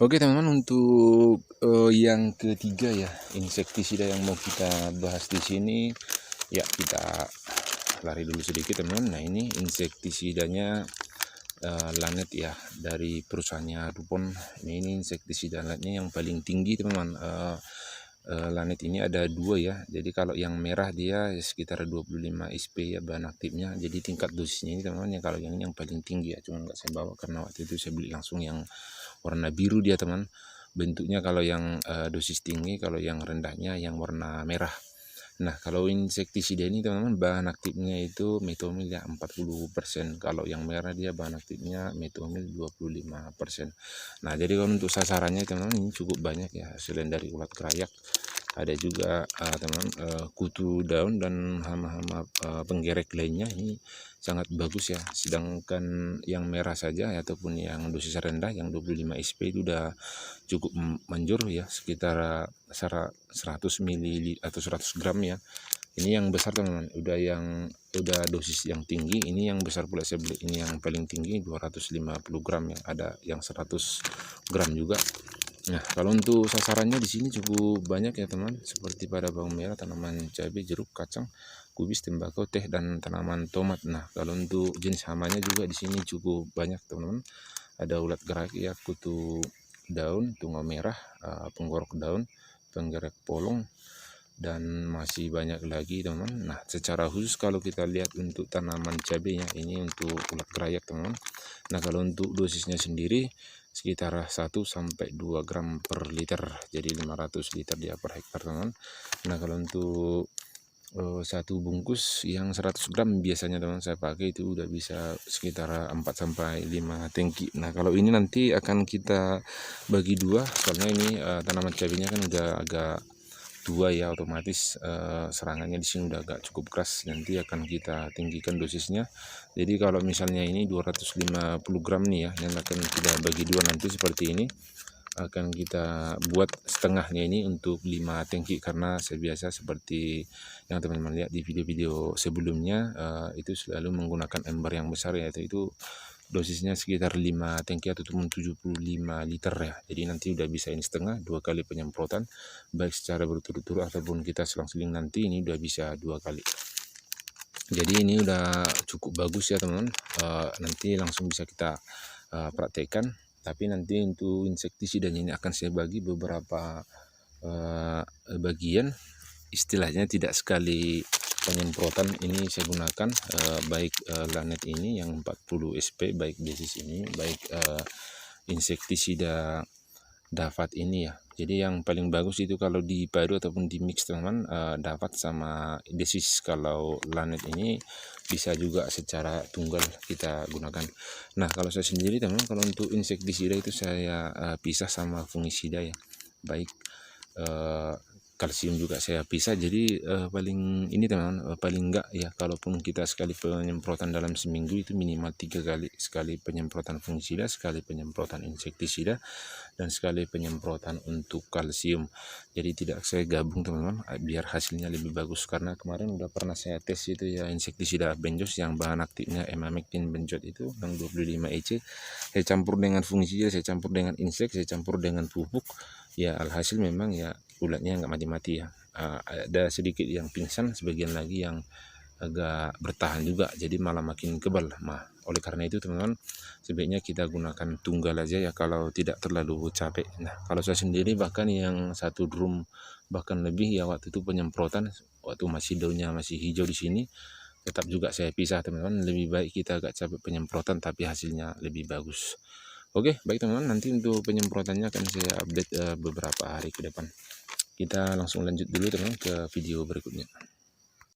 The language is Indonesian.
Oke teman-teman, untuk yang ketiga ya, insektisida yang mau kita bahas di sini ya, kita lari dulu sedikit teman-teman. Nah, ini insektisidanya Lanet ya, dari perusahaannya Dupont. Ini insektisida Lanetnya yang paling tinggi teman-teman. Lanet ini ada dua ya, jadi kalau yang merah dia sekitar 25 SP ya bahan aktifnya. Jadi tingkat dosisnya ini teman-teman, yang kalau yang ini yang paling tinggi ya, cuma nggak saya bawa karena waktu itu saya beli langsung yang warna biru dia teman. Bentuknya kalau yang dosis tinggi, kalau yang rendahnya yang warna merah. Nah, kalau insektisida ini teman-teman, bahan aktifnya itu metomil ya 40%. Kalau yang merah dia bahan aktifnya metomil 25%. Nah, jadi kalau untuk sasarannya teman-teman ini cukup banyak ya, selain dari ulat kerayak, ada juga teman kutu daun dan hama-hama penggerek lainnya. Ini sangat bagus ya. Sedangkan yang merah saja ya, ataupun yang dosis rendah yang 25 SP itu udah cukup manjur ya, sekitar 100 ml atau 100 gram ya. Ini yang besar teman-teman, udah dosis yang tinggi. Ini yang besar pula saya beli, ini yang paling tinggi 250 gram ya, ada yang 100 gram juga. Nah, kalau untuk sasarannya di sini cukup banyak ya teman, seperti pada bawang merah, tanaman cabai, jeruk, kacang, kubis, tembakau, teh, dan tanaman tomat. Nah, kalau untuk jenis hamanya juga di sini cukup banyak teman-teman. Ada ulat gerak ya, kutu daun, tungau merah, penggorok daun, penggerek polong, dan masih banyak lagi teman-teman. Nah, secara khusus kalau kita lihat untuk tanaman cabenya, ini untuk ulat kerayak teman-teman. Nah, kalau untuk dosisnya sendiri sekitar 1 sampai 2 gram per liter, jadi 500 liter dia per hektar teman-teman. Nah, kalau untuk satu bungkus yang 100 gram biasanya teman saya pakai itu udah bisa sekitar 4 sampai 5 tangki. Nah, kalau ini nanti akan kita bagi dua, soalnya ini tanaman cabenya kan udah agak tua ya, otomatis serangannya di sini udah agak cukup keras. Nanti akan kita tinggikan dosisnya. Jadi kalau misalnya ini 250 gram nih ya, yang akan kita bagi dua nanti seperti ini. Akan kita buat setengahnya ini untuk 5 tangki, karena saya biasa seperti yang teman-teman lihat di video-video sebelumnya, itu selalu menggunakan ember yang besar ya, itu dosisnya sekitar 5 tangki atau 75 liter ya. Jadi nanti udah bisa ini setengah, 2 kali penyemprotan baik secara berturut-turut ataupun kita selang-seling, nanti ini udah bisa 2 kali. Jadi ini udah cukup bagus ya teman-teman. Nanti langsung bisa kita praktekkan. Tapi nanti untuk insektisidanya ini akan saya bagi beberapa bagian, istilahnya tidak sekali penyemprotan ini saya gunakan, baik Lanet ini yang 40 SP, baik dosis ini, baik insektisida Davat ini ya. Jadi yang paling bagus itu kalau dipadu ataupun di mix teman-teman, Davat sama Desis. Kalau Lanet ini bisa juga secara tunggal kita gunakan. Nah, kalau saya sendiri teman-teman, kalau untuk insektisida itu saya pisah sama fungisida ya, baik kalsium juga saya pisah. Jadi paling ini teman-teman, paling enggak ya, kalaupun kita sekali penyemprotan dalam seminggu itu minimal 3 kali, sekali penyemprotan fungisida, sekali penyemprotan insektisida, dan sekali penyemprotan untuk kalsium. Jadi tidak saya gabung teman-teman, biar hasilnya lebih bagus. Karena kemarin udah pernah saya tes itu ya, insektisida benjos yang bahan aktifnya emamectin benjot itu yang 25 EC, saya campur dengan fungisida, saya campur dengan insek, saya campur dengan pupuk ya, alhasil memang ya ulatnya nggak mati-mati ya. Ada sedikit yang pingsan, sebagian lagi yang agak bertahan juga, jadi malah makin kebal. Nah, oleh karena itu teman-teman, sebaiknya kita gunakan tunggal aja ya, kalau tidak terlalu capek. Nah, kalau saya sendiri bahkan yang 1 drum bahkan lebih ya, waktu itu penyemprotan waktu masih daunnya masih hijau di sini, tetap juga saya pisah teman-teman. Lebih baik kita agak capek penyemprotan tapi hasilnya lebih bagus. Oke, baik teman-teman, nanti untuk penyemprotannya akan saya update beberapa hari ke depan. Kita langsung lanjut dulu teman-teman ke video berikutnya.